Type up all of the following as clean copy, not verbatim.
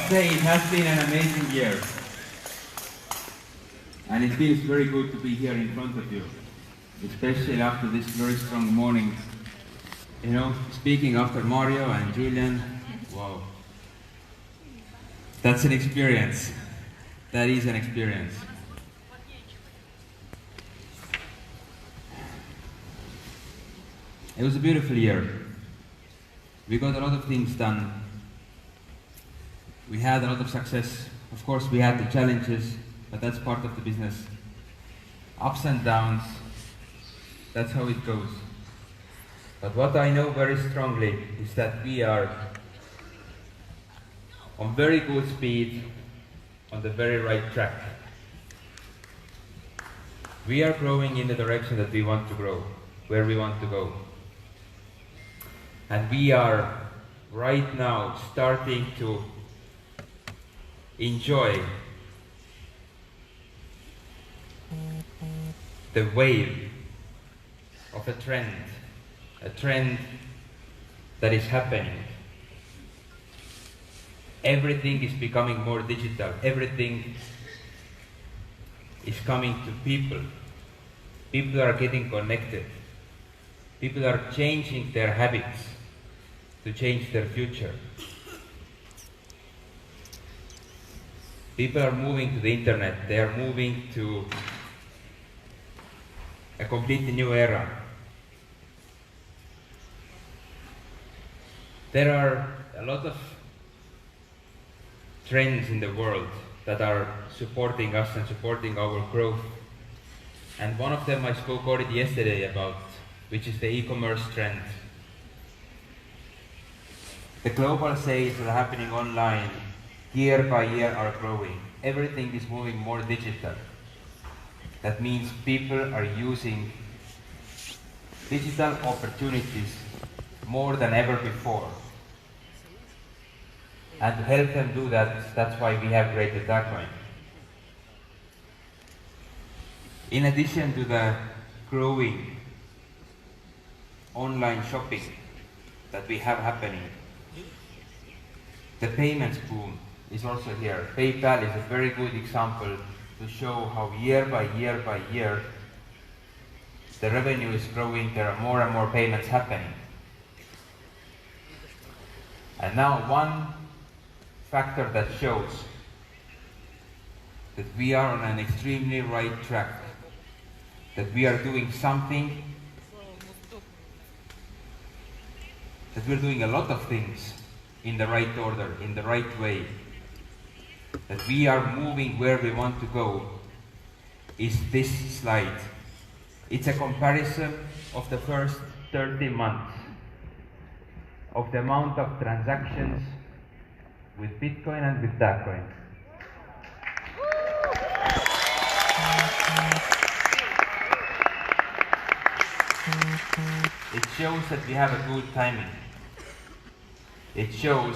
say it has been an amazing year. And it feels very good to be here in front of you, especially after this very strong morning. You know, speaking after Mario and Julian, wow. That's an experience. That is an experience. It was a beautiful year. We got a lot of things done. We had a lot of success. Of course, we had the challenges, but that's part of the business. Ups and downs, that's how it goes. But what I know very strongly is that we are on very good speed, on the very right track. We are growing in the direction that we want to grow, where we want to go. And we are right now starting to enjoy the wave of a trend that is happening. Everything is becoming more digital. Everything is coming to people. People are getting connected. People are changing their habits to change their future. People are moving to the internet. They are moving to a completely new era. There are a lot of trends in the world that are supporting us and supporting our growth. And one of them I spoke already yesterday about, which is the e-commerce trend. The global sales that are happening online year by year are growing. Everything is moving more digital. That means people are using digital opportunities more than ever before. And to help them do that, that's why we have created Dagcoin. In addition to the growing online shopping that we have happening, the payments boom is also here. PayPal is a very good example to show how year by year by year the revenue is growing. There are more and more payments happening. And now one factor that shows that we are on an extremely right track, that we are doing something, that we're doing a lot of things in the right order, in the right way, that we are moving where we want to go, is this slide. It's a comparison of the first 30 months of the amount of transactions with Bitcoin and with Dagcoin. It shows that we have a good timing. It shows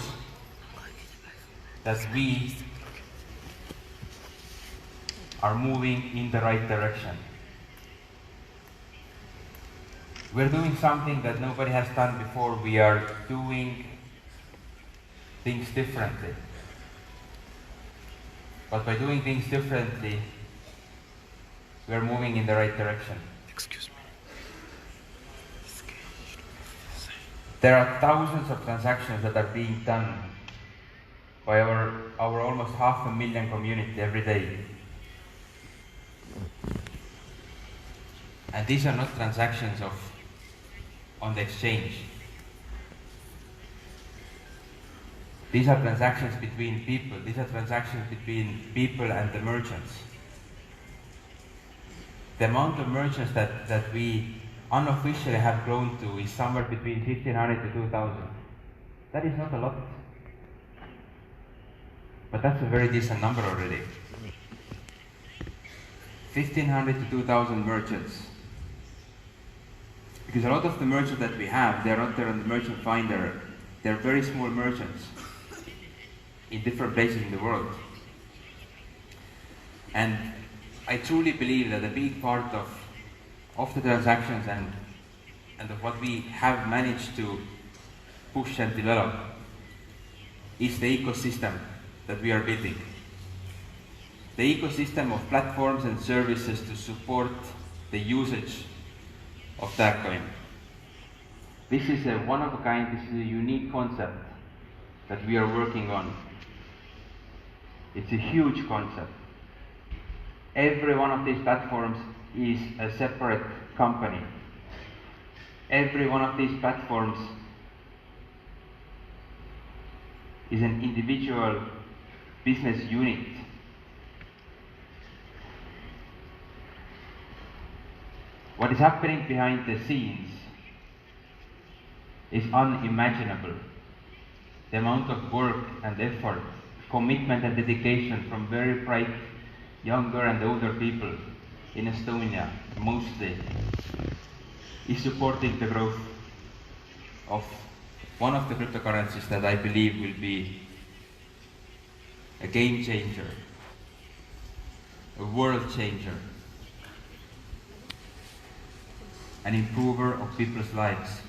that we are moving in the right direction. We're doing something that nobody has done before. We are doing things differently. But by doing things differently, we are moving in the right direction. Excuse me. There are thousands of transactions that are being done by our almost 500,000 community every day. And these are not transactions on the exchange. These are transactions between people. These are transactions between people and the merchants. The amount of merchants that we unofficially have grown to is somewhere between 1,500 to 2,000. That is not a lot. But that's a very decent number already. 1,500 to 2,000 merchants. Because a lot of the merchants that we have, they're not there on the merchant finder. They're very small merchants in different places in the world. And I truly believe that a big part of the transactions and of what we have managed to push and develop is the ecosystem that we are building. The ecosystem of platforms and services to support the usage of Dagcoin. This is a one-of-a-kind, this is a unique concept that we are working on. It's a huge concept. Every one of these platforms is a separate company. Every one of these platforms is an individual business unit. What is happening behind the scenes is unimaginable. The amount of work and effort, commitment and dedication from very bright younger and older people in Estonia, mostly, is supporting the growth of one of the cryptocurrencies that I believe will be a game changer, a world changer, an improver of people's lives.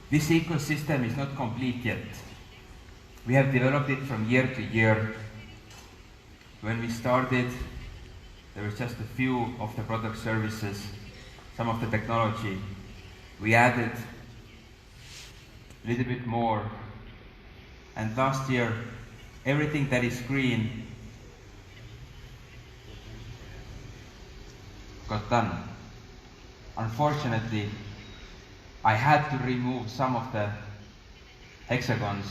This ecosystem is not complete yet. We have developed it from year to year. When we started, there was just a few of the product services, some of the technology. We added a little bit more. And last year, everything that is green got done. Unfortunately, I had to remove some of the hexagons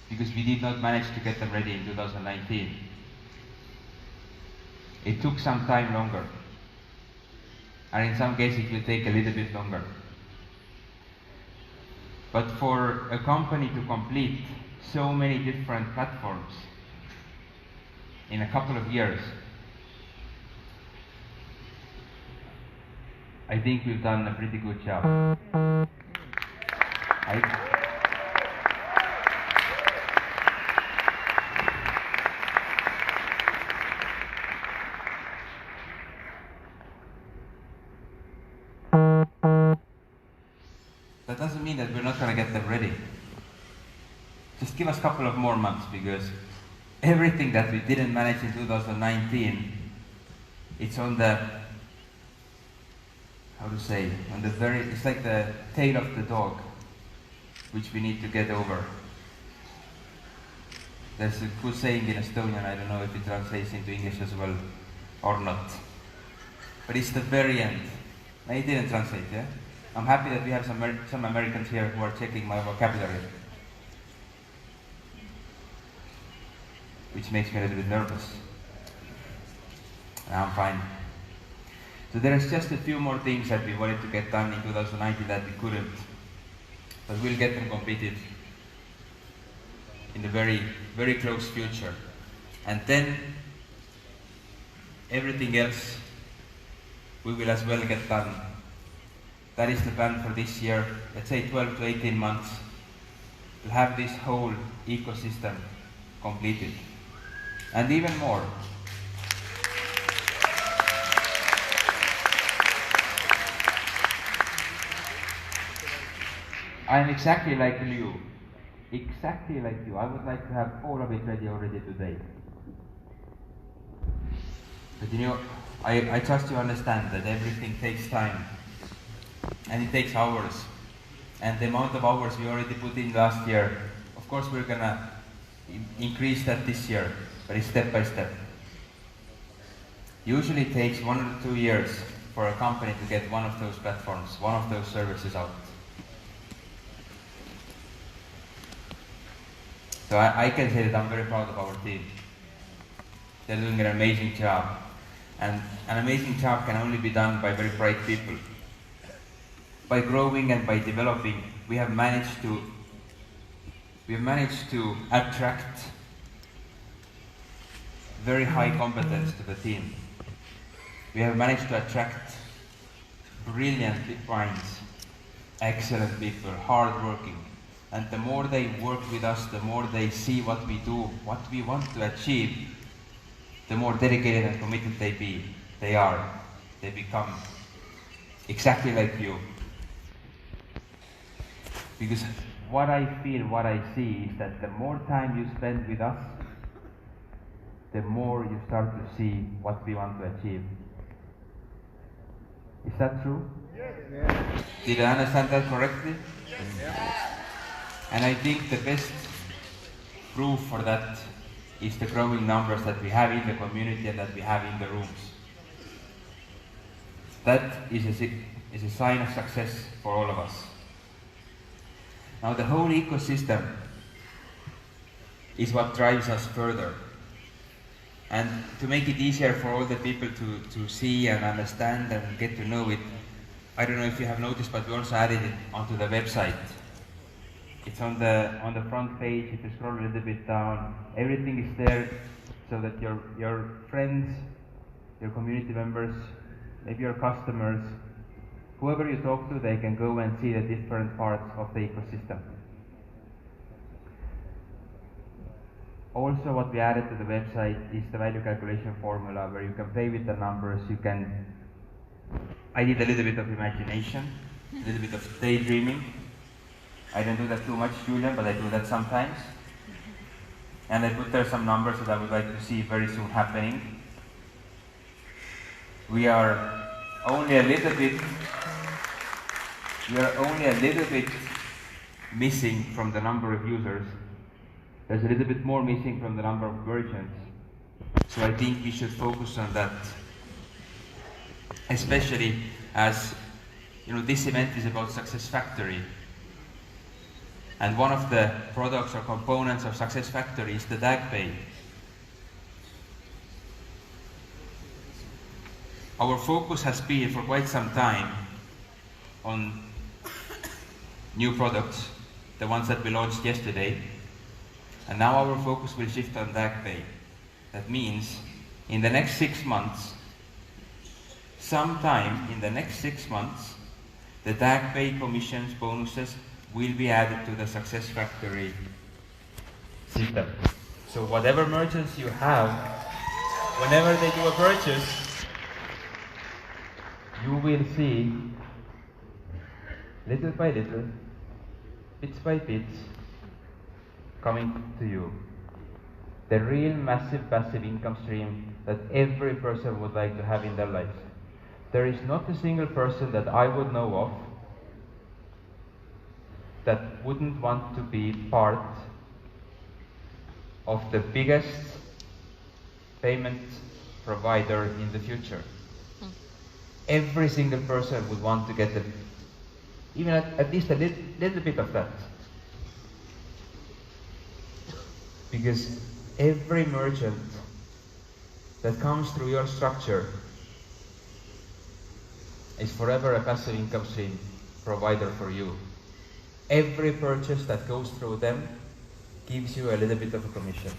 because we did not manage to get them ready in 2019. It took some time longer, and in some cases it will take a little bit longer. But for a company to complete so many different platforms in a couple of years, I think we've done a pretty good job. That doesn't mean that we're not going to get them ready. Just give us a couple of more months, because everything that we didn't manage in 2019, it's on the, how to say, on the very, it's like the tail of the dog, which we need to get over. There's a good saying in Estonian, I don't know if it translates into English as well or not. But it's the very end. No, it didn't translate, yeah? I'm happy that we have some Americans here who are checking my vocabulary, which makes me a little bit nervous. And I'm fine. So there's just a few more things that we wanted to get done in 2019 that we couldn't, but we'll get them completed in the very, very close future. And then everything else we will as well get done. That is the plan for this year, let's say 12 to 18 months, to have this whole ecosystem completed. And even more. I'm exactly like you. Exactly like you. I would like to have all of it ready already today. But you know, I trust you understand that everything takes time. And it takes hours. And the amount of hours we already put in last year, of course we're gonna increase that this year, but it's step by step. Usually it takes 1 or 2 years for a company to get one of those platforms, one of those services out. So I can say that I'm very proud of our team. They're doing an amazing job. And an amazing job can only be done by very bright people. By growing and by developing, we have managed to attract very high competence to the team. We have managed to attract brilliant minds, excellent people, hardworking. And the more they work with us, the more they see what we do, what we want to achieve, the more dedicated and committed they are. They become exactly like you. Because what I feel, what I see is that the more time you spend with us, the more you start to see what we want to achieve. Is that true? Yes. Did I understand that correctly? Yes. And I think the best proof for that is the growing numbers that we have in the community and that we have in the rooms. That is a sign of success for all of us. Now the whole ecosystem is what drives us further. And to make it easier for all the people to see and understand and get to know it, I don't know if you have noticed, but we also added it onto the website. It's on the front page. If you scroll a little bit down, everything is there so that your friends, your community members, maybe your customers, whoever you talk to, they can go and see the different parts of the ecosystem. Also, what we added to the website is the value calculation formula where you can play with the numbers. I did a little bit of imagination, a little bit of daydreaming. I don't do that too much, Julian, but I do that sometimes. And I put there some numbers that I would like to see very soon happening. We are only a little bit missing from the number of users. There's a little bit more missing from the number of merchants. So I think we should focus on that, especially as this event is about Success Factory. And one of the products or components of Success Factory is the Dagpay. Our focus has been for quite some time on new products, the ones that we launched yesterday. And now our focus will shift on Dagpay. That means in the next 6 months, sometime in the next 6 months, the Dagpay commissions, bonuses will be added to the Success Factory system. So whatever merchants you have, whenever they do a purchase, you will see little by little, bits by bits, coming to you. The real massive passive income stream that every person would like to have in their life. There is not a single person that I would know of that wouldn't want to be part of the biggest payment provider in the future. Every single person would want to get even at least a little bit of that. Because every merchant that comes through your structure is forever a passive income stream provider for you. Every purchase that goes through them gives you a little bit of a commission.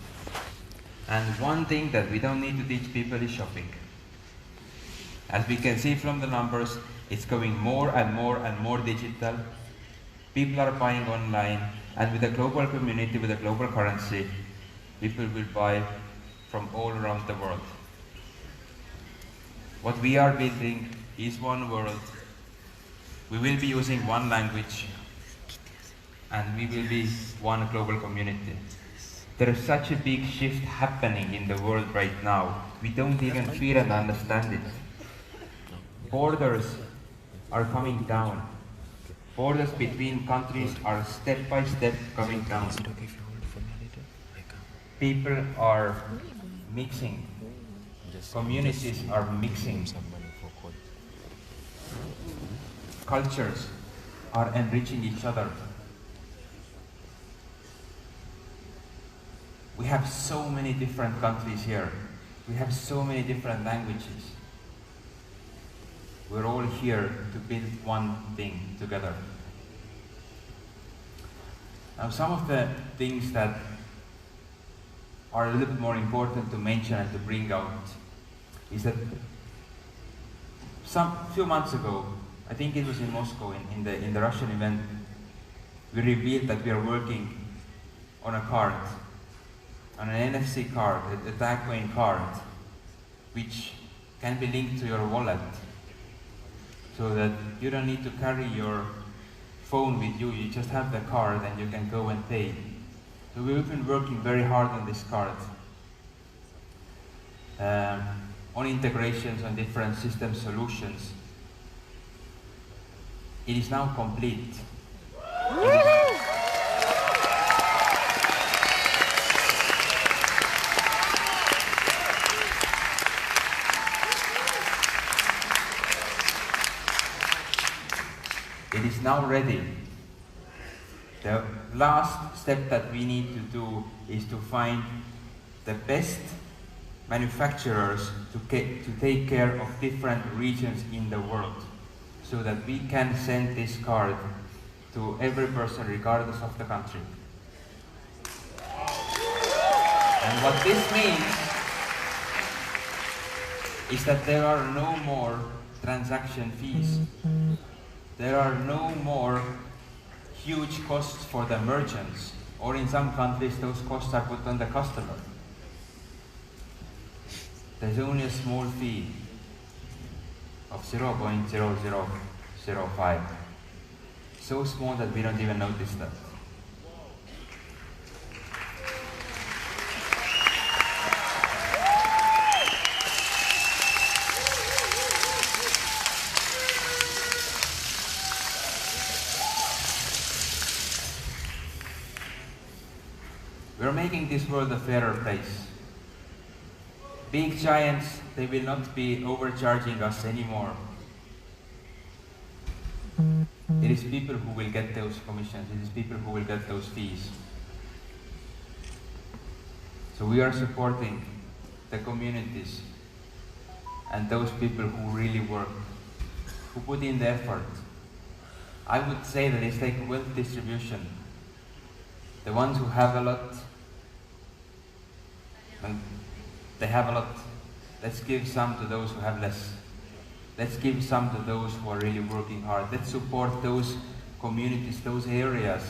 And one thing that we don't need to teach people is shopping. As we can see from the numbers, it's going more and more and more digital. People are buying online, and with a global community, with a global currency, people will buy from all around the world. What we are building is one world. We will be using one language, and we will be one global community. There is such a big shift happening in the world right now. We don't even feel and understand it. Borders are coming down. Borders between countries are step by step coming down. People are mixing. Communities are mixing. Cultures are enriching each other. We have so many different countries here. We have so many different languages. We're all here to build one thing together. Now, some of the things that are a little bit more important to mention and to bring out is that few months ago, I think it was in Moscow, in the Russian event, we revealed that we are working on a card, on an NFC card, a Dagcoin card, which can be linked to your wallet, so that you don't need to carry your phone with you, you just have the card and you can go and pay. So we've been working very hard on this card. On integrations, on different system solutions. It is now complete. It is now ready. The last step that we need to do is to find the best manufacturers to take care of different regions in the world, so that we can send this card to every person regardless of the country. And what this means is that there are no more transaction fees. There are no more huge costs for the merchants, or in some countries those costs are put on the customer. There's only a small fee of 0.0005. So small that we don't even notice that. We're making this world a fairer place. Big giants, they will not be overcharging us anymore. It is people who will get those commissions, it is people who will get those fees. So we are supporting the communities and those people who really work, who put in the effort. I would say that it's like wealth distribution. The ones who have a lot, and they have a lot, let's give some to those who have less. Let's give some to those who are really working hard. Let's support those communities, those areas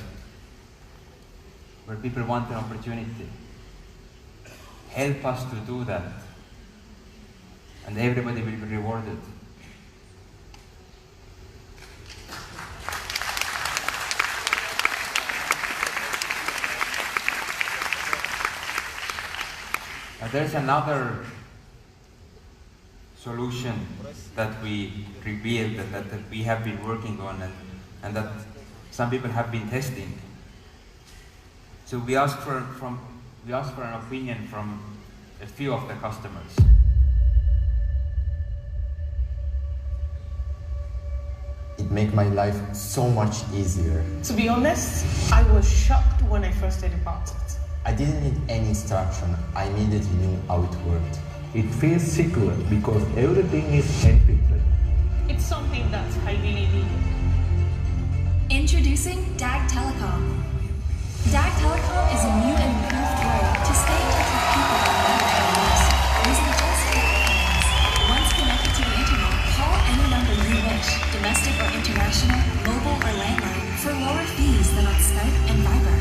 where people want an opportunity. Help us to do that, and everybody will be rewarded. There's another solution that we revealed, that we have been working on, and that some people have been testing. So we asked for an opinion from a few of the customers. It made my life so much easier. To be honest, I was shocked when I first heard about it. I didn't need any instruction, I immediately knew how it worked. It feels secure because everything is encrypted. It's something that I really needed. Introducing Dag Telecom. Dag Telecom is a new and improved way to stay in touch with people around the world using just 4 plans. Once connected to the internet, call any number you wish, domestic or international, mobile or landline, for lower fees than on Skype and Viber.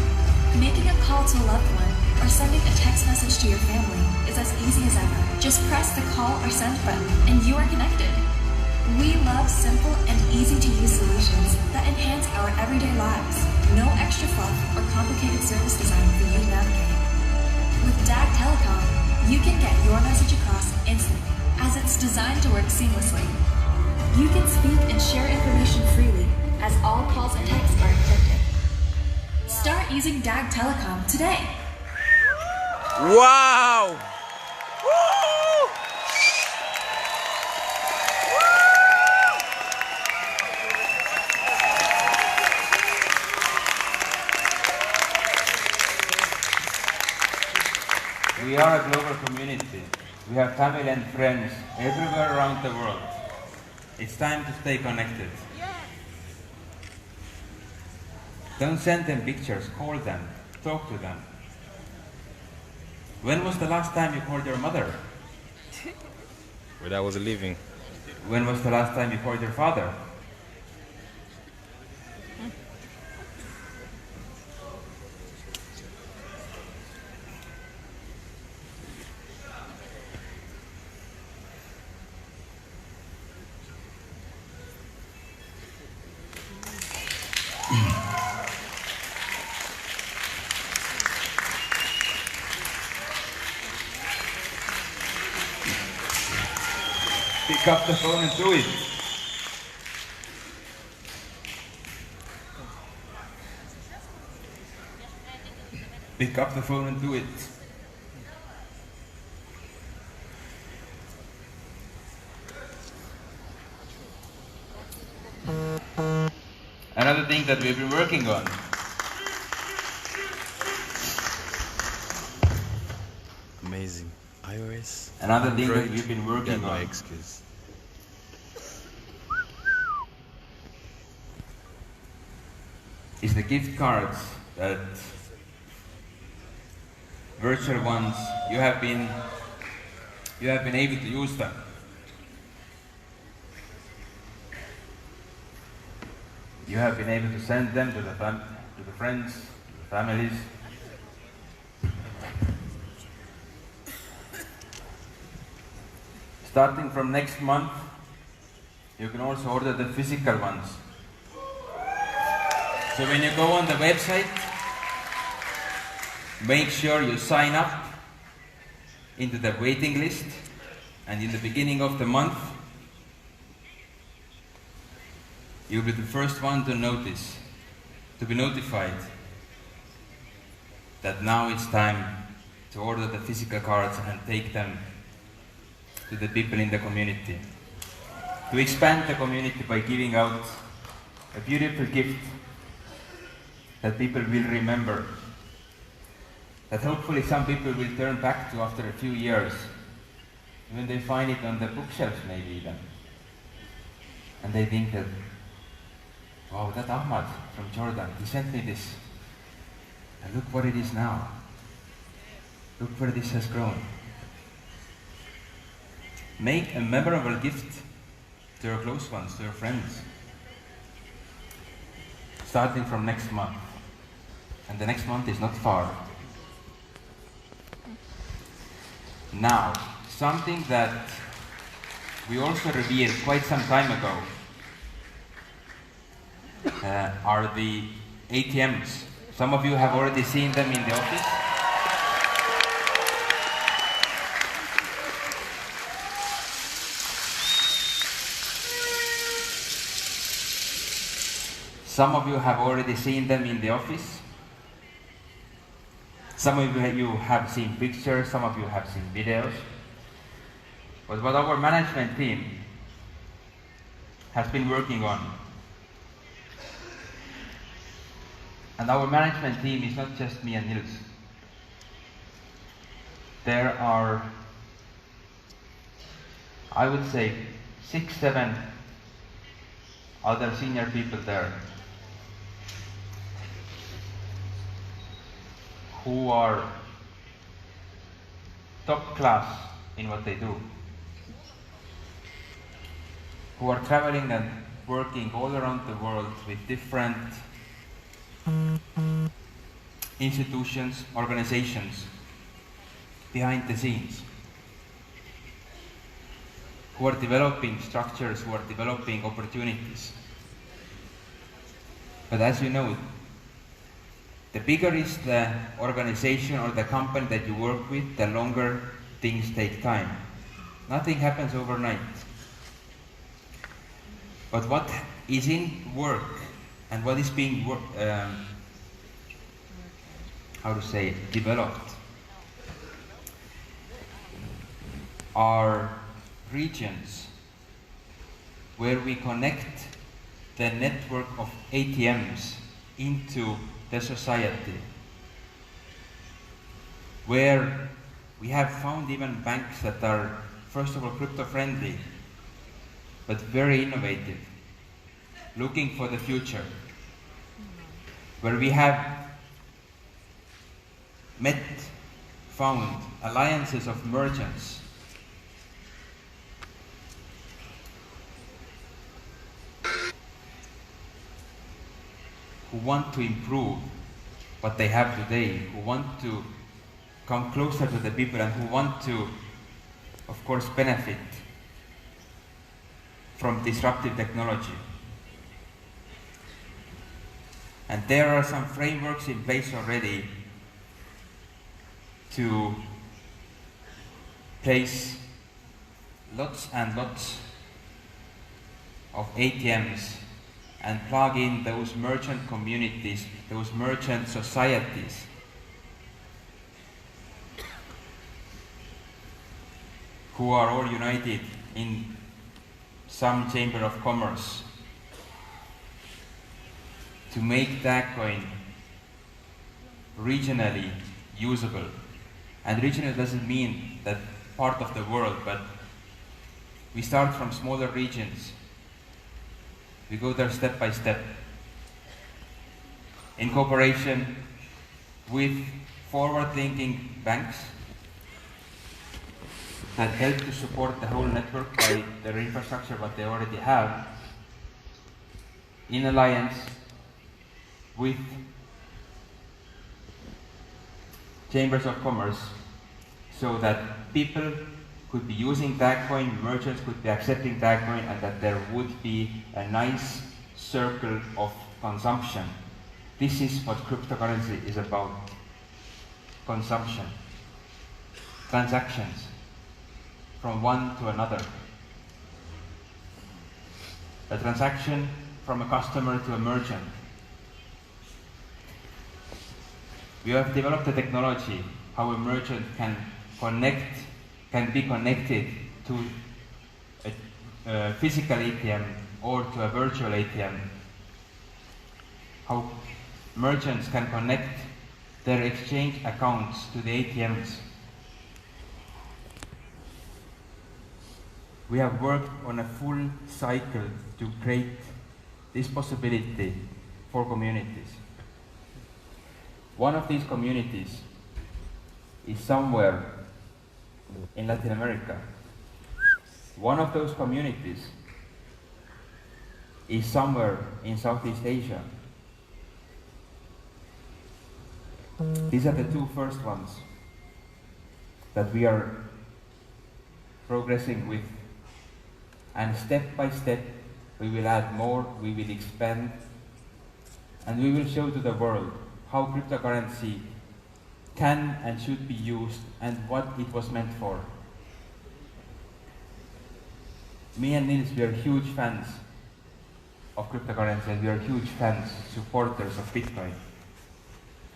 Making a call to a loved one or sending a text message to your family is as easy as ever. Just press the call or send button and you are connected. We love simple and easy-to-use solutions that enhance our everyday lives. No extra fluff or complicated service design for you to navigate. With Dag Telecom, you can get your message across instantly, as it's designed to work seamlessly. You can speak and share information freely, as all calls and texts are encrypted. Start using Dag Telecom today. Wow! Woo! We are a global community. We have family and friends everywhere around the world. It's time to stay connected. Don't send them pictures, call them, talk to them. When was the last time you called your mother? When I was living. When was the last time you called your father? Pick up the phone and do it. Pick up the phone and do it. Another thing that we've been working on. Amazing. iOS. Another thing that Android, we've been working got no on. excuse. Is the gift cards that virtual ones you have been able to use them. You have been able to send them to the friends, to the families. Starting from next month, you can also order the physical ones. So when you go on the website, make sure you sign up into the waiting list, and in the beginning of the month, you'll be the first one to notice, to be notified that now it's time to order the physical cards and take them to the people in the community. To expand the community by giving out a beautiful gift that people will remember, that hopefully some people will turn back to after a few years, when they find it on the bookshelves maybe even. And they think that, wow, that Ahmad from Jordan, he sent me this. And look what it is now. Look where this has grown. Make a memorable gift to your close ones, to your friends. Starting from next month. And the next month is not far. Now, something that we also revealed quite some time ago are the ATMs. Some of you have already seen them in the office. Some of you have already seen them in the office. Some of you have seen pictures, some of you have seen videos. But what our management team has been working on, and our management team is not just me and Nils. There are, I would say, 6, 7 other senior people there who are top class in what they do, who are traveling and working all around the world with different institutions, organizations, behind the scenes, who are developing structures, who are developing opportunities. But as you know, the bigger is the organization or the company that you work with, the longer things take time. Nothing happens overnight. But what is in work and what is being developed are regions where we connect the network of ATMs into the society, where we have found even banks that are, first of all, crypto-friendly, but very innovative, looking for the future, where we have found alliances of merchants who want to improve what they have today, who want to come closer to the people and who want to, of course, benefit from disruptive technology. And there are some frameworks in place already to place lots and lots of ATMs and plug in those merchant communities, those merchant societies, who are all united in some chamber of commerce to make Dagcoin regionally usable. And regional doesn't mean that part of the world, but we start from smaller regions. We go there step by step in cooperation with forward-thinking banks that help to support the whole network by their infrastructure, what they already have, in alliance with chambers of commerce, so that people could be using Dagcoin, merchants could be accepting Dagcoin, and that there would be a nice circle of consumption. This is what cryptocurrency is about. Consumption. Transactions from one to another. A transaction from a customer to a merchant. We have developed a technology how a merchant can be connected to a physical ATM or to a virtual ATM. How merchants can connect their exchange accounts to the ATMs. We have worked on a full cycle to create this possibility for communities. One of these communities is somewhere in Latin America. One of those communities is somewhere in Southeast Asia. These are the two first ones that we are progressing with. And step by step, we will add more, we will expand, and we will show to the world how cryptocurrency can and should be used and what it was meant for. Me and Nils, we are huge fans of cryptocurrency, and we are huge fans, supporters of Bitcoin.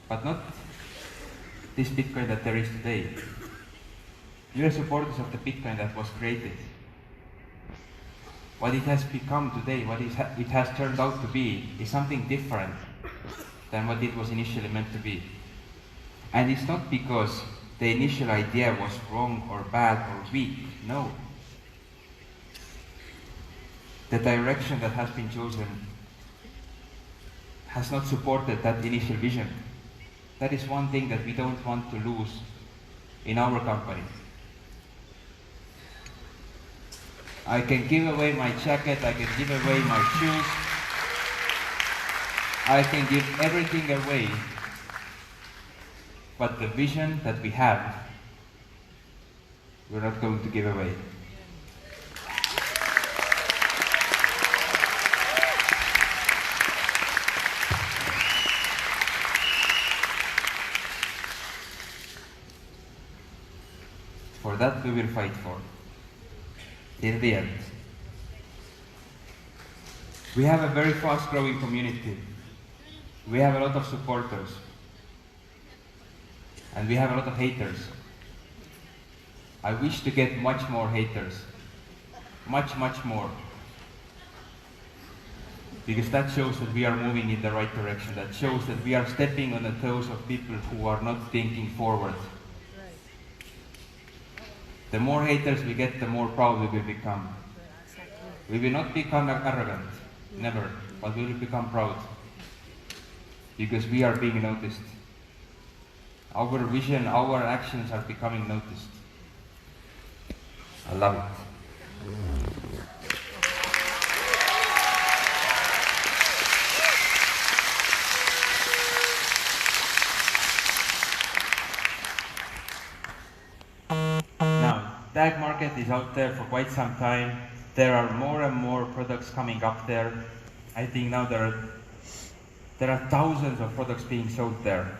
But not this Bitcoin that there is today. We are supporters of the Bitcoin that was created. What it has become today, what it has turned out to be, is something different than what it was initially meant to be. And it's not because the initial idea was wrong or bad or weak, no. The direction that has been chosen has not supported that initial vision. That is one thing that we don't want to lose in our company. I can give away my jacket, I can give away my shoes, I can give everything away, but the vision that we have, we're not going to give away. For that we will fight for. Till the end. We have a very fast growing community. We have a lot of supporters. And we have a lot of haters. I wish to get much more haters. Much, much more. Because that shows that we are moving in the right direction. That shows that we are stepping on the toes of people who are not thinking forward. The more haters we get, the more proud we will become. We will not become arrogant, never, but we will become proud. Because we are being noticed. Our vision, our actions are becoming noticed. I love it. Dag market is out there for quite some time. There are more and more products coming up there. I think now there are thousands of products being sold there.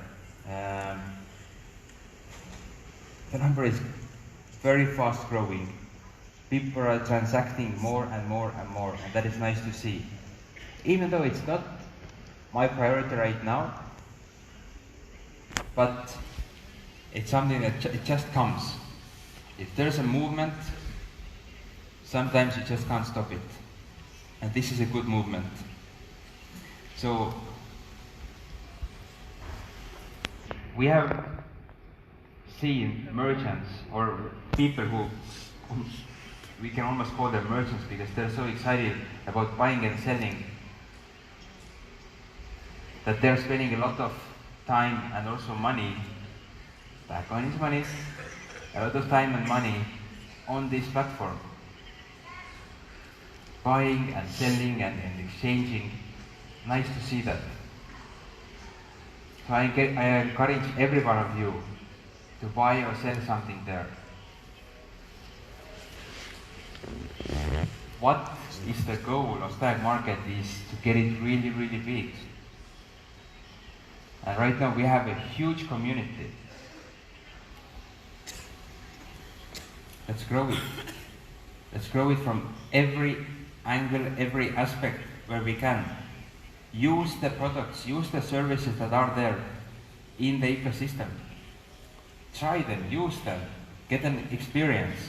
The number is very fast growing. People are transacting more and more and more, and that is nice to see. Even though it's not my priority right now, but it's something that it just comes. If there's a movement, sometimes you just can't stop it. And this is a good movement. So, we have seen merchants or people who we can almost call them merchants because they're so excited about buying and selling that they're spending a lot of time and also money, Dagcoin is money, a lot of time and money on this platform. Buying and selling and exchanging. Nice to see that. So I encourage every one of you to buy or sell something there. What is the goal of Dag Market is to get it really, really big. And right now we have a huge community. Let's grow it. Let's grow it from every angle, every aspect where we can. Use the products, use the services that are there in the ecosystem. Try them, use them, get an experience.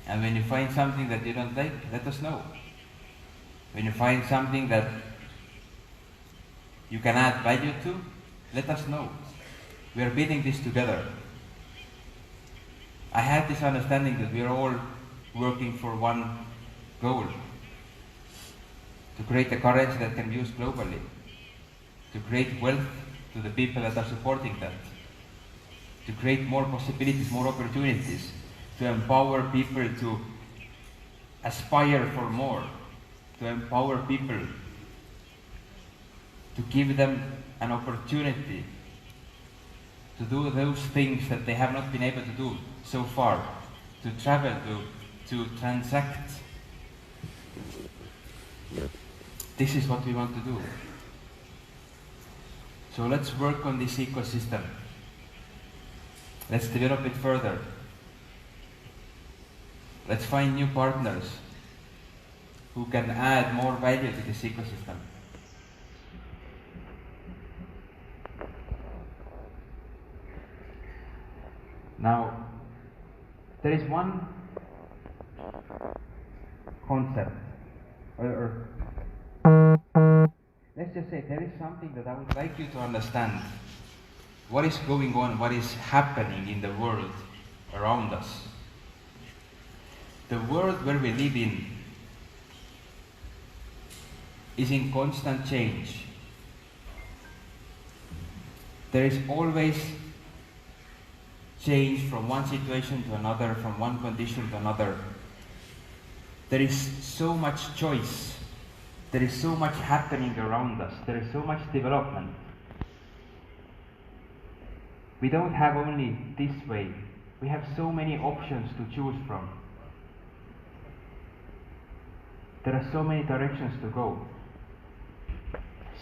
And when you find something that you don't like, let us know. When you find something that you can add value to, let us know. We are building this together. I had this understanding that we are all working for one goal. To create a currency that can be used globally. To create wealth to the people that are supporting that. To create more possibilities, more opportunities. To empower people to aspire for more. To empower people. To give them an opportunity to do those things that they have not been able to do so far. To travel, to transact. This is what we want to do. So let's work on this ecosystem. Let's develop it further. Let's find new partners who can add more value to this ecosystem. Now, there is one concept, or let's just say there is something that I would like you to understand. What is going on, what is happening in the world around us. The world where we live in is in constant change. There is always change from one situation to another, from one condition to another. There is so much choice. There is so much happening around us. There is so much development. We don't have only this way. We have so many options to choose from. There are so many directions to go.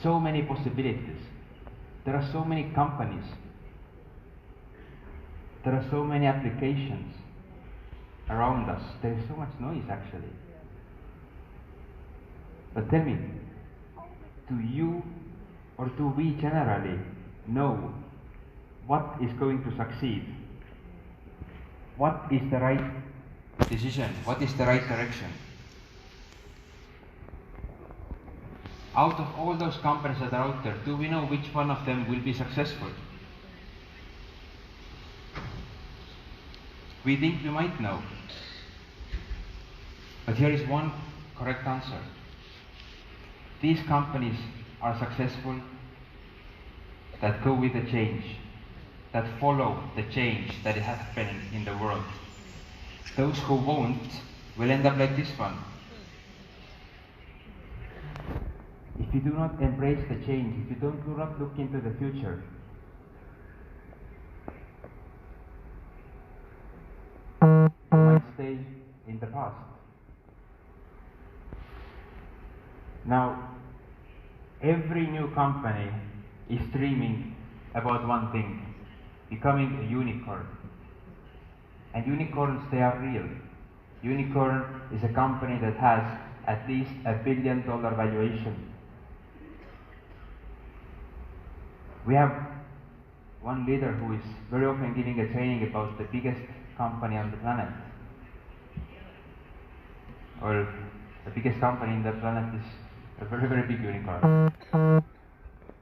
So many possibilities. There are so many companies. There are so many applications around us. There is so much noise actually. But tell me, do you or do we generally know what is going to succeed? What is the right decision? What is the right direction? Out of all those companies that are out there, do we know which one of them will be successful? We think we might know. But here is one correct answer. These companies are successful that go with the change, that follow the change that is happening in the world. Those who won't will end up like this one. If you do not embrace the change, if you do not look into the future, you might stay in the past. Now, every new company is dreaming about one thing, becoming a unicorn, And unicorns, they are real. Unicorn is a company that has at least $1 billion valuation. We have one leader who is very often giving a training about the biggest company on the planet. Or the biggest company in the planet is a very, very big unicorn.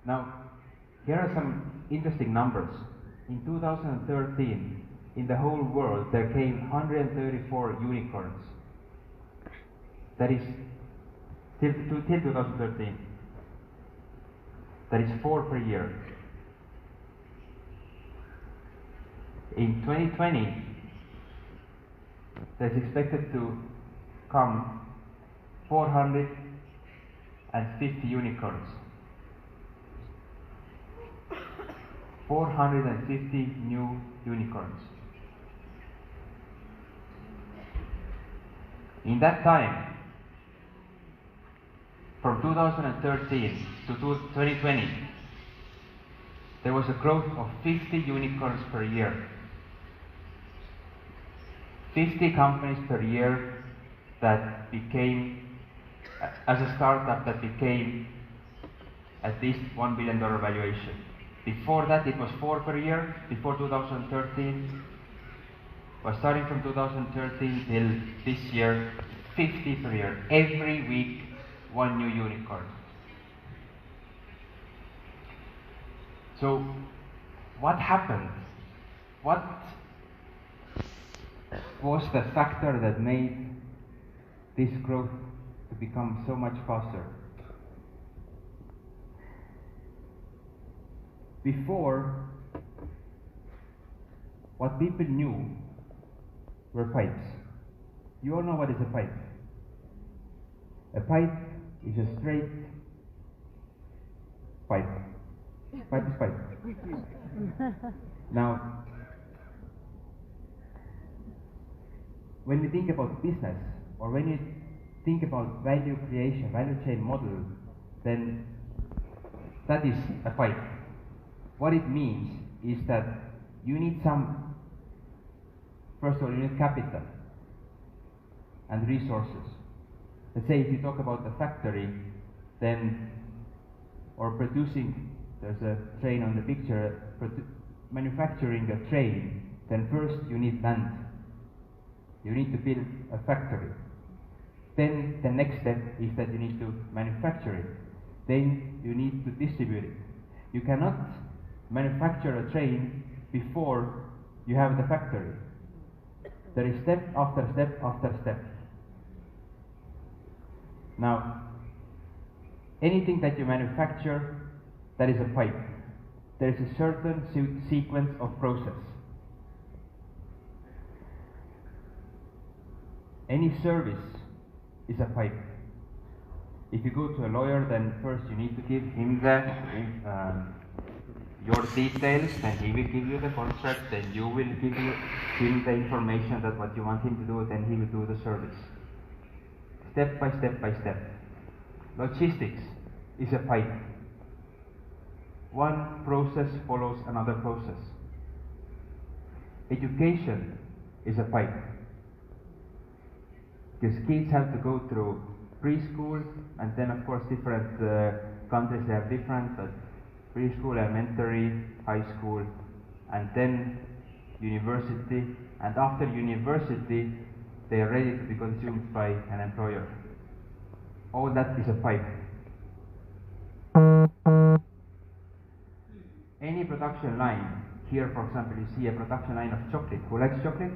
Now, here are some interesting numbers. In 2013, in the whole world, there came 134 unicorns. That is, till 2013. That is 4 per year. In 2020, there's expected to come 450 unicorns. 450 new unicorns. In that time, from 2013 to 2020, there was a growth of 50 unicorns per year. 50 companies per year that became, as a startup, that became at least $1 billion valuation. Before that, it was 4 per year, before 2013. But starting from 2013 till this year, 50 per year. Every week, one new unicorn. So, what happened? What was the factor that made this growth to become so much faster? Before, what people knew were pipes. You all know what is a pipe. A pipe is a straight pipe. Pipe is pipe. Now, when you think about business, or when you think about value creation, value chain model, then that is a pipe. What it means is that you need some, first of all, you need capital and resources. Let's say if you talk about a factory, then, or producing, there's a train on the picture, manufacturing a train, then first you need land. You need to build a factory. Then the next step is that you need to manufacture it. Then you need to distribute it. You cannot manufacture a train before you have the factory. There is step after step after step. Now, anything that you manufacture, that is a pipe. There is a certain sequence of process. Any service is a pipe. If you go to a lawyer, then first you need to give him your details, then he will give you the contract, then you will give him the information that what you want him to do, then he will do the service. Step by step by step. Logistics is a pipe. One process follows another process. Education is a pipe. Because kids have to go through preschool, and then of course different countries they have different, but preschool, elementary, high school, and then university, and after university they are ready to be consumed by an employer. All that is a pipe. Any production line, here for example you see a production line of chocolate. Who likes chocolate?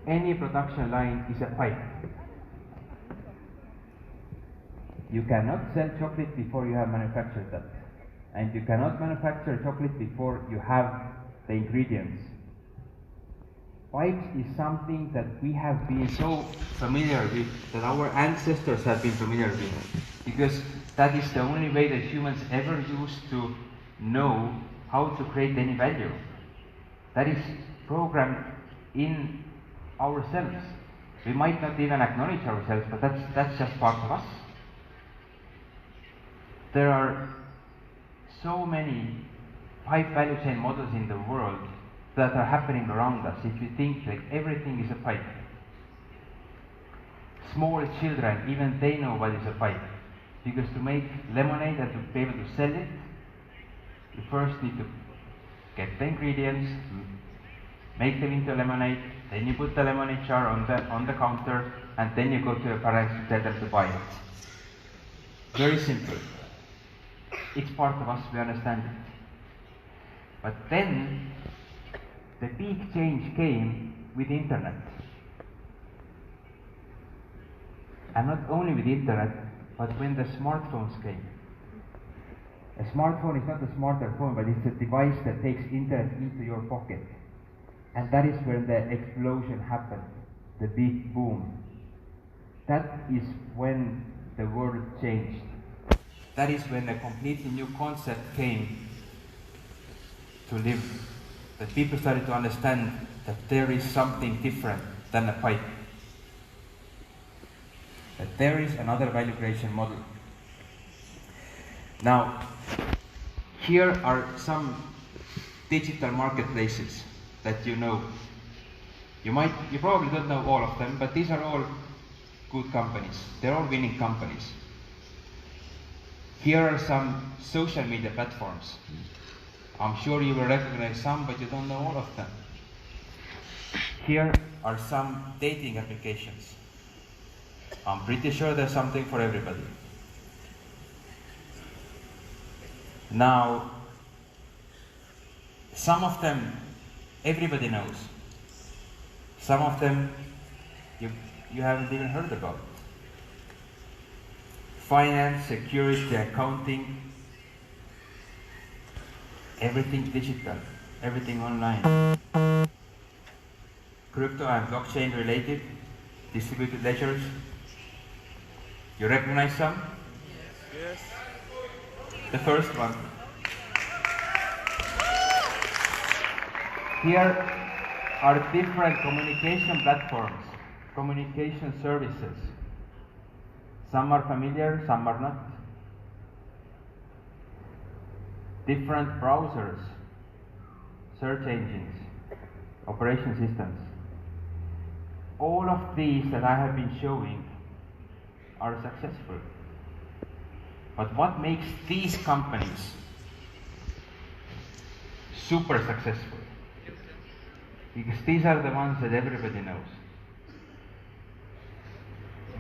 Any production line is a pipe. You cannot sell chocolate before you have manufactured that. And you cannot manufacture chocolate before you have the ingredients. Pipes is something that we have been so familiar with, that our ancestors have been familiar with. Because that is the only way that humans ever used to know how to create any value. That is programmed in ourselves. We might not even acknowledge ourselves, but that's just part of us. There are so many pipe value chain models in the world that are happening around us if you think that everything is a pipe. Small children, even they know what is a pipe. Because to make lemonade and to be able to sell it, you first need to get the ingredients, make them into lemonade, then you put the lemonade jar on the counter, and then you go to your parents to tell them to buy it. Very simple. It's part of us, we understand it. But then, the big change came with the internet. And not only with the internet, but when the smartphones came. A smartphone is not a smarter phone, but it's a device that takes internet into your pocket. And that is when the explosion happened, the big boom. That is when the world changed. That is when a completely new concept came to live. That people started to understand that there is something different than a pipe. That there is another value creation model. Now, here are some digital marketplaces that you know. You probably don't know all of them, but these are all good companies. They're all winning companies. Here are some social media platforms. I'm sure you will recognize some, but you don't know all of them. Here are some dating applications. I'm pretty sure there's something for everybody. Now, some of them everybody knows. Some of them you haven't even heard about. Finance, security, accounting, everything digital, everything online. Crypto and blockchain related, distributed ledgers. You recognize some? Yes. The first one. Here are different communication platforms, communication services. Some are familiar, some are not. Different browsers, search engines, operation systems. All of these that I have been showing are successful. But what makes these companies super successful? Because these are the ones that everybody knows.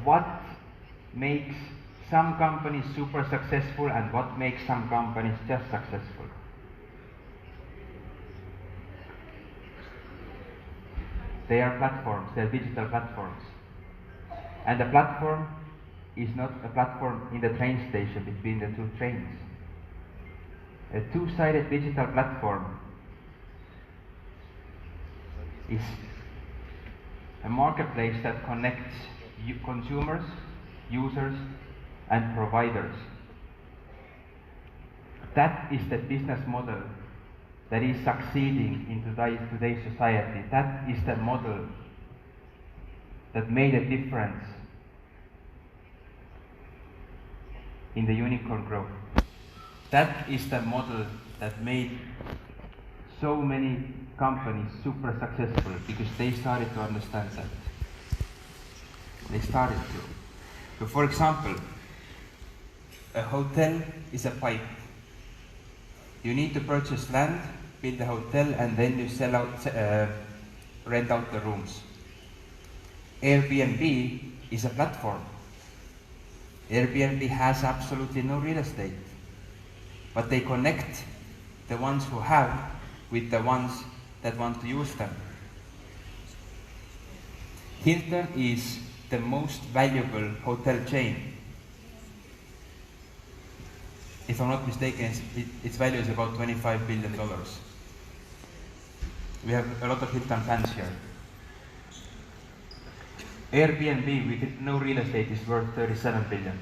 What makes some companies super successful and what makes some companies just successful? They are platforms, they are digital platforms. And the platform is not a platform in the train station between the two trains. A two-sided digital platform is a marketplace that connects consumers, users, and providers. That is the business model that is succeeding in today's society. That is the model that made a difference in the unicorn growth. That is the model that made so many companies super successful, because they started to understand that. They started to. So for example, a hotel is a pipe. You need to purchase land, build a hotel, and then you rent out the rooms. Airbnb is a platform. Airbnb has absolutely no real estate, but they connect the ones who have with the ones that want to use them. Hilton is the most valuable hotel chain. If I'm not mistaken, its value is about $25 billion. We have a lot of Hilton fans here. Airbnb with no real estate is worth $37 billion.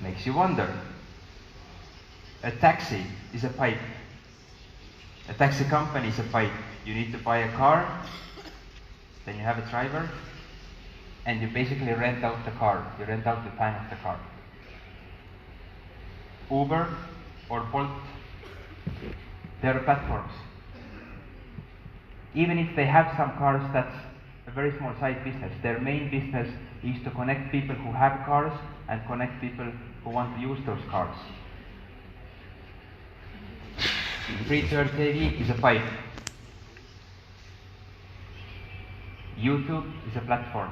Makes you wonder. A taxi is a pipe. A taxi company is a pipe. You need to buy a car, then you have a driver, and you basically rent out the car. You rent out the time of the car. Uber or Bolt They are platforms. Even if they have some cars, that's a very small side business. Their main business is to connect people who have cars and connect people who want to use those cars. Free to air TV is a pipe. YouTube is a platform.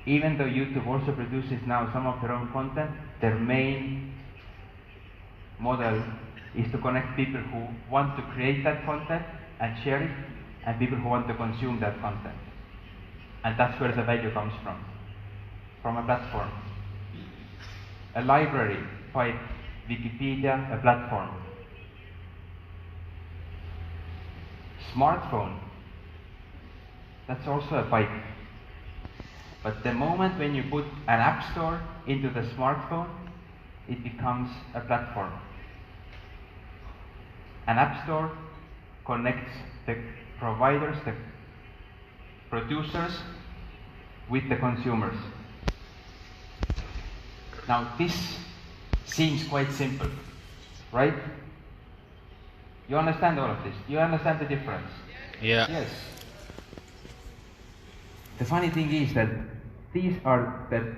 Even though YouTube also produces now some of their own content, their main model is to connect people who want to create that content and share it, and people who want to consume that content. And that's where the value comes from a platform. A library, pipe, Wikipedia, a platform. Smartphone, that's also a pipe. But the moment when you put an app store into the smartphone, it becomes a platform. An app store connects the providers, the producers, with the consumers. Now this seems quite simple, right? You understand all of this? You understand the difference? Yeah. Yes. The funny thing is that these are the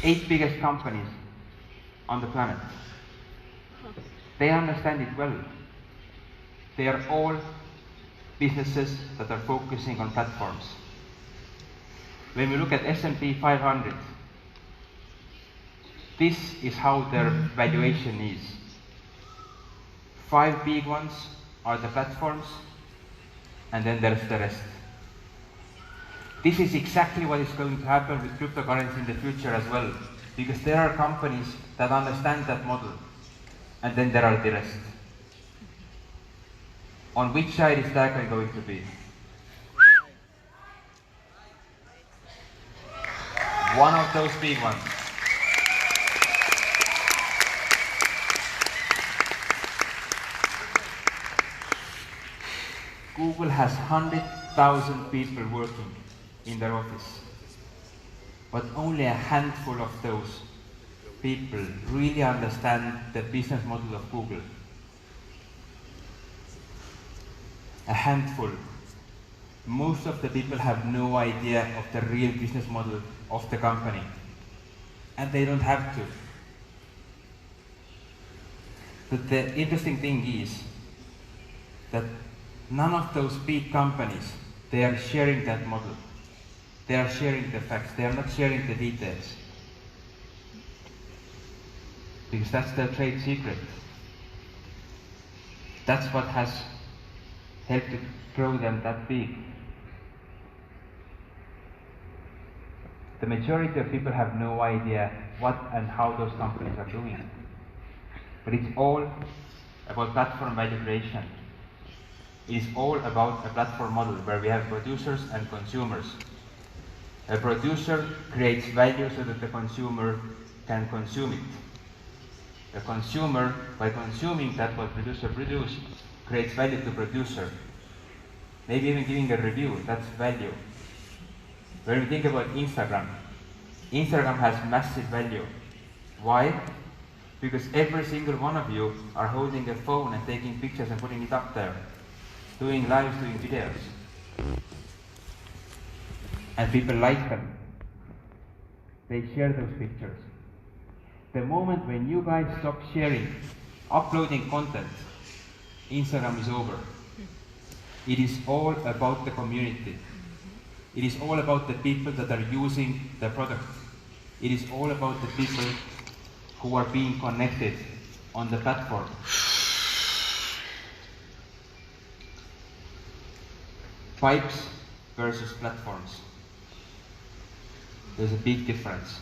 8 biggest companies on the planet. They understand it well. They are all businesses that are focusing on platforms. When we look at S&P 500, this is how their valuation is. 5 big ones are the platforms, and then there's the rest. This is exactly what is going to happen with cryptocurrency in the future as well, because there are companies that understand that model, and then there are the rest. On which side is Dagcoin going to be? One of those big ones. Google has 100,000 people working in their office, but only a handful of those people really understand the business model of Google. A handful. Most of the people have no idea of the real business model of the company, and they don't have to. But the interesting thing is that none of those big companies, they are sharing that model. They are sharing the facts. They are not sharing the details. Because that's their trade secret. That's what has helped to grow them that big. The majority of people have no idea what and how those companies are doing. But it's all about platform value creation. It is all about a platform model where we have producers and consumers. A producer creates value so that the consumer can consume it. A consumer, by consuming that what producer produced, creates value to producer. Maybe even giving a review, that's value. When we think about Instagram, Instagram has massive value. Why? Because every single one of you are holding a phone and taking pictures and putting it up there. Doing lives, doing videos. And people like them. They share those pictures. The moment when you guys stop sharing, uploading content, Instagram is over. It is all about the community. It is all about the people that are using the product. It is all about the people who are being connected on the platform. Pipes versus platforms. There's a big difference.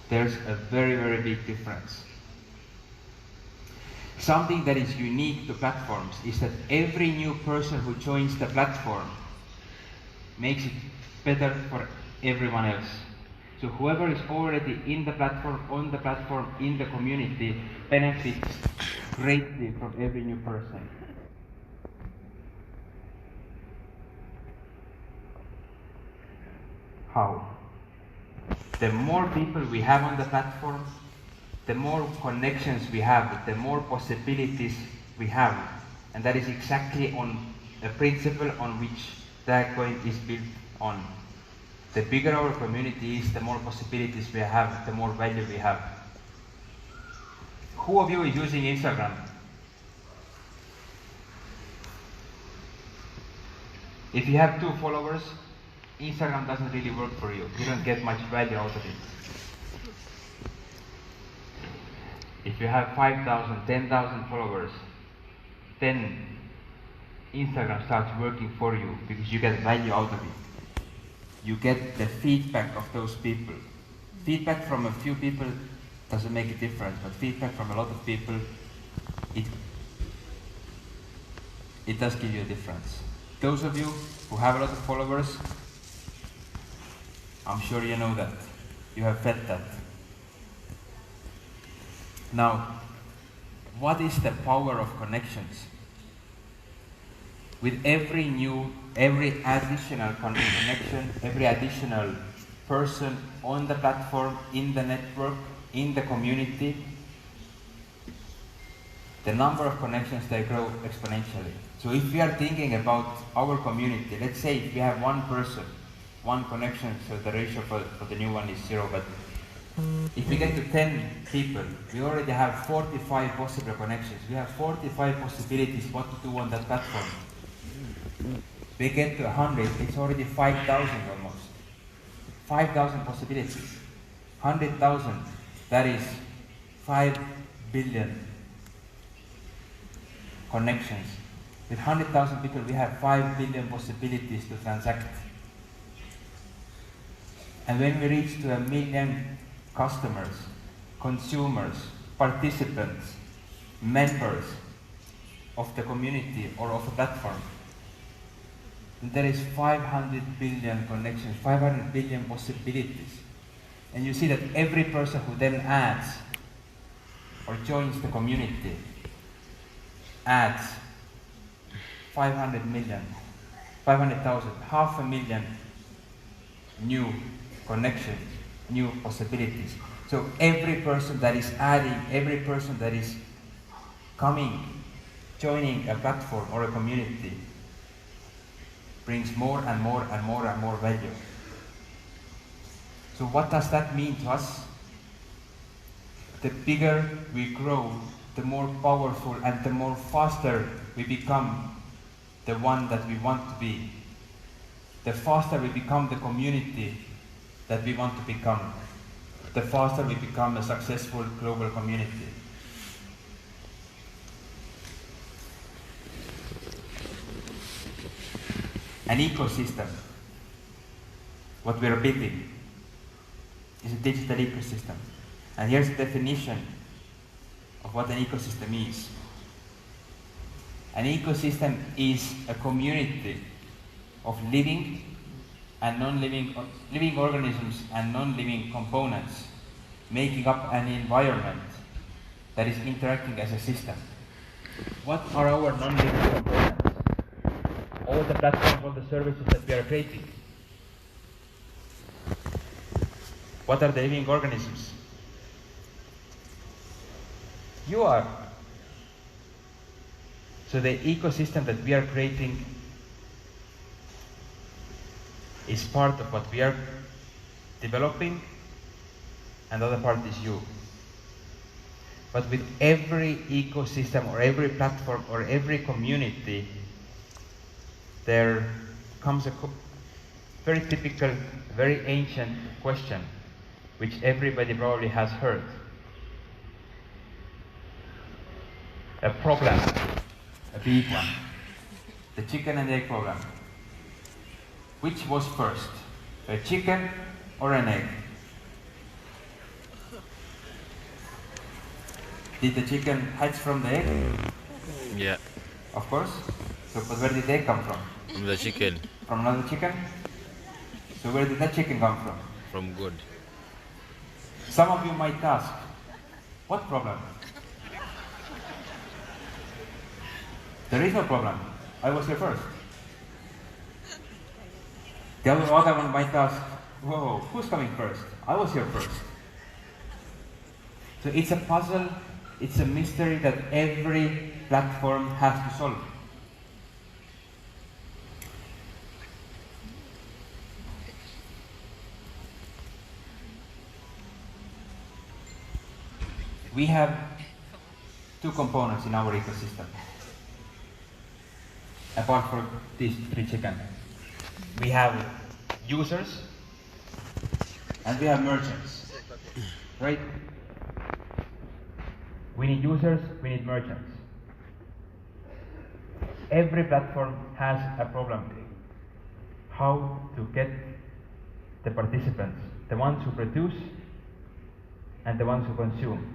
There's a very, very big difference. Something that is unique to platforms is that every new person who joins the platform makes it better for everyone else. So whoever is already in the platform, on the platform, in the community, benefits greatly from every new person. How? The more people we have on the platform, the more connections we have, the more possibilities we have. And that is exactly on a principle on which Dagcoin is built on. The bigger our community is, the more possibilities we have, the more value we have. Who of you is using Instagram? If you have 2 followers, Instagram doesn't really work for you. You don't get much value out of it. If you have 5,000, 10,000 followers, then Instagram starts working for you because you get value out of it. You get the feedback of those people. Feedback from a few people doesn't make a difference, but feedback from a lot of people, it does give you a difference. Those of you who have a lot of followers, I'm sure you know that. You have felt that. Now, what is the power of connections? With every additional connection, every additional person on the platform, in the network, in the community, the number of connections, they grow exponentially. So if we are thinking about our community, let's say if we have 1 person, 1 connection, so the ratio for the new one is 0, but if we get to 10 people, we already have 45 possible connections. We have 45 possibilities what to do on that platform. We get to 100, it's already 5,000 almost. 5,000 possibilities. 100,000, that is 5 billion connections. With 100,000 people, we have 5 billion possibilities to transact. And when we reach to 1 million customers, consumers, participants, members of the community or of a platform, there is 500 billion connections, 500 billion possibilities. And you see that every person who then adds or joins the community adds 500 million, 500,000, 500,000 new connections, new possibilities. So every person that is adding, every person that is coming, joining a platform or a community brings more and more and more and more value. So what does that mean to us? The bigger we grow, the more powerful and the more faster we become the one that we want to be. The faster we become the community that we want to become, the faster we become a successful global community. An ecosystem, what we are building, is a digital ecosystem. And here's the definition of what an ecosystem is. An ecosystem is a community of living and non-living organisms and non-living components making up an environment that is interacting as a system. What are our non-living components? All the platforms, all the services that we are creating. What are the living organisms? You are. So the ecosystem that we are creating is part of what we are developing, and the other part is you. But with every ecosystem or every platform or every community, there comes a very typical, very ancient question, which everybody probably has heard. A problem, a big one. The chicken and egg problem. Which was first, a chicken or an egg? Did the chicken hatch from the egg? Yeah, Of course. So, but where did the egg come from? from the chicken. From another chicken? So where did that chicken come from? From good. Some of you might ask, what problem? There is no problem. I was here first. The other one might ask, whoa, who's coming first? I was here first. So it's a puzzle, it's a mystery that every platform has to solve. We have two components in our ecosystem, apart from these three chickens. We have users and we have merchants, right? We need users, we need merchants. Every platform has a problem. How to get the participants, the ones who produce and the ones who consume.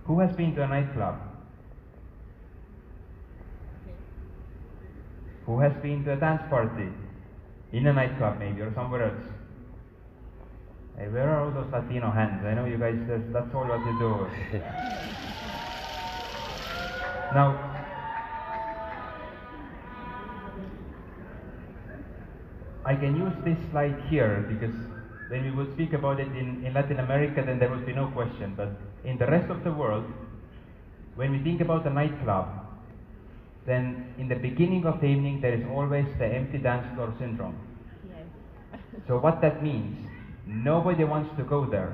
Who has been to a nightclub? Who has been to a dance party? In a nightclub maybe, or somewhere else? Hey, where are all those Latino hands? I know you guys, that's all what you do. Now, I can use this slide here because when we would speak about it in Latin America, then there would be no question. But in the rest of the world, when we think about a nightclub, then in the beginning of the evening, there is always the empty dance floor syndrome. Yes. So what that means, nobody wants to go there.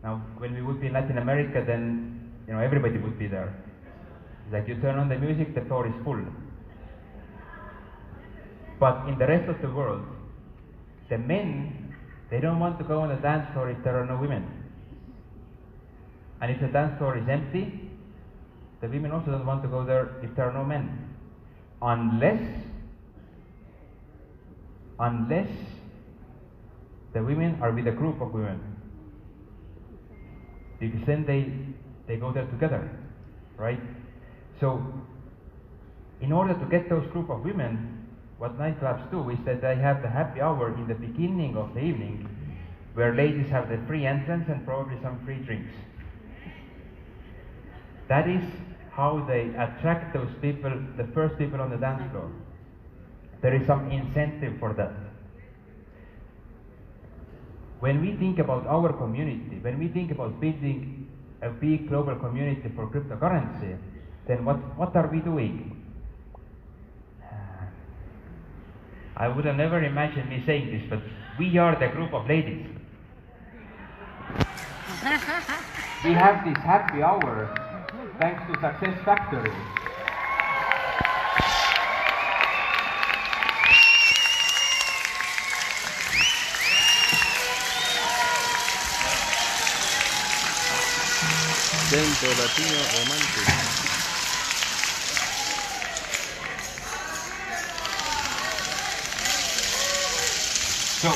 Now, when we would be in Latin America, then everybody would be there. It's like you turn on the music, the floor is full. But in the rest of the world, the men, they don't want to go on the dance floor if there are no women. And if the dance floor is empty, the women also don't want to go there if there are no men. Unless the women are with a group of women. Because then they go there together, right? So, in order to get those group of women, what nightclubs do is that they have the happy hour in the beginning of the evening, where ladies have the free entrance and probably some free drinks. That is how they attract those people, the first people on the dance floor. There is some incentive for that. When we think about our community, when we think about building a big global community for cryptocurrency, then what are we doing? I would have never imagined me saying this, but we are the group of ladies. We have this happy hour thanks to Success Factory. Centro Latino Romántico. So,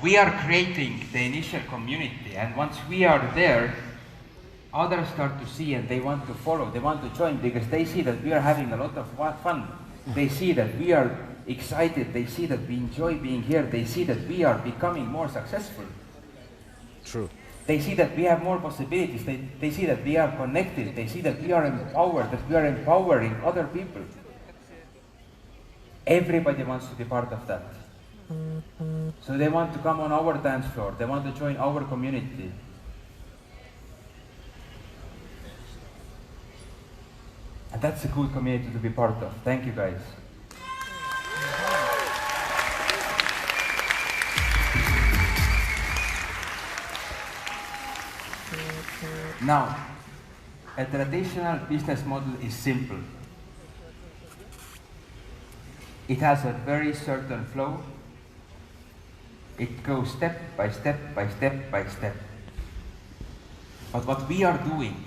we are creating the initial community, and once we are there, others start to see and they want to follow, they want to join because they see that we are having a lot of fun. They see that we are excited, they see that we enjoy being here, they see that we are becoming more successful. True. They see that we have more possibilities, they see that we are connected, they see that we are empowered, that we are empowering other people. Everybody wants to be part of that. So they want to come on our dance floor, they want to join our community. And that's a good community to be part of. Thank you guys. Now, a traditional business model is simple. It has a very certain flow. It goes step by step by step by step. But what we are doing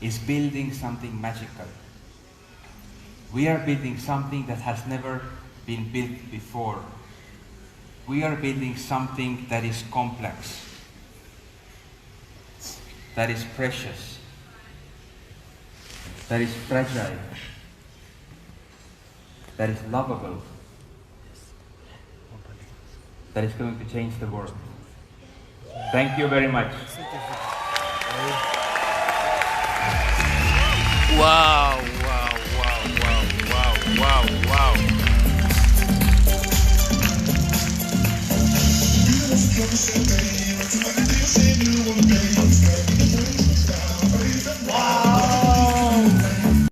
is building something magical. We are building something that has never been built before. We are building something that is complex, that is precious, that is fragile, that is lovable, that is going to change the world. Thank you very much. Wow.